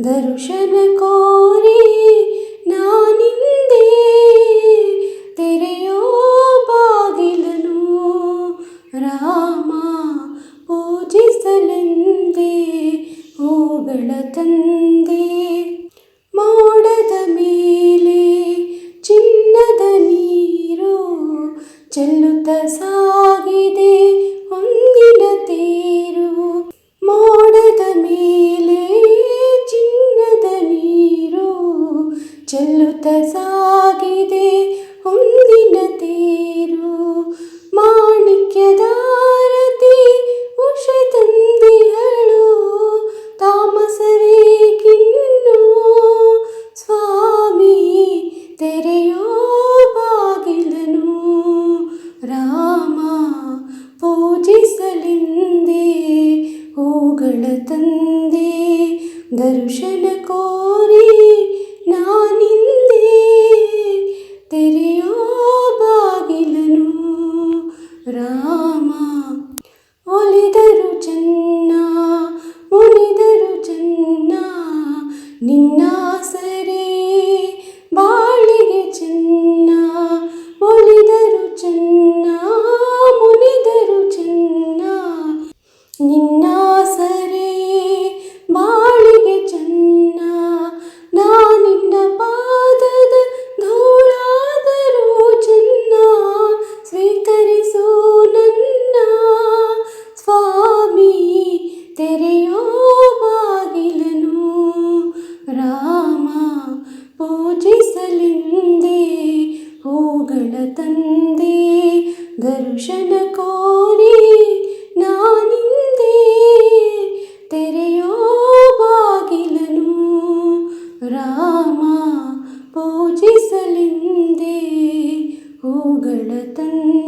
ದರ್ಶನ ಕೋರಿ ನಾನಿಂದೆ ತೆರೆಯೋ ಬಾಗಿಲನು ರಾಮ ಪೂಜಿಸಲೆಂದೇ ಹೂಗಳ ತಂದೆ. ಮೋಡದ ಮೇಲೆ ಚಿನ್ನದ ನೀರು ಚೆಲ್ಲುತ್ತ ಸಾಗಿದೆ ಹೊಂದಿನ ತೇರು. ಮೋಡದ ಮೇಲೆ ಚಿನ್ನದ ನೀರು ಚೆಲ್ಲುತ್ತ ಸಾಗಿದೆ ಹೊಂದಿನ ತೇರು. ಮಾಣಿಕ್ಯದಾರತಿ ಉಷೆ ತಂದಿಹಳು ತಾಮಸವೇಕಿನ್ನು ಸ್ವಾಮಿ ತೆರೆಯೋ ಬಾಗಿಲನು ರಾಮ ಪೂಜಿಸಲೆಂದೇ ಹೂಗಳ ತಂದೆ. ದರ್ಶನ ಕೋರಿ ನಾನಿಂದೆ ತೆರೆಯೋ ಬಾಗಿಲನು ರಾಮ. ಒಲಿದರು ಚೆನ್ನ ಮುನಿದರು ಚೆನ್ನ ನಿನ್ನಾಸರೆ ಬಾಳಿಗೆ ಚೆನ್ನ. ಒಲಿದರು ಚೆನ್ನ ಮುನಿದರು ಚೆನ್ನ ನಿನ್ನಾಸರೆ ಬಾಳಿಗೆ ಚೆನ್ನ. ನಾನಿನ್ನ ಪಾದದ ಧೂಳಾದರೂ ಚೆನ್ನ ಸ್ವೀಕರಿಸು ನನ್ನ ಸ್ವಾಮಿ ತೆರೆಯೋ ಬಾಗಿಲನು ರಾಮ ಪೂಜಿಸಲೆಂದೇ ಹೂಗಳ ತಂದೆ. ದರ್ಶನ ಕೋರಿ ನಾನಿಂದೆ ತೆರೆಯೋ ಬಾಗಿಲನು ರಾಮ ಪೂಜಿಸಲೆಂದೇ ಹೂಗಳ ತಂದೆ.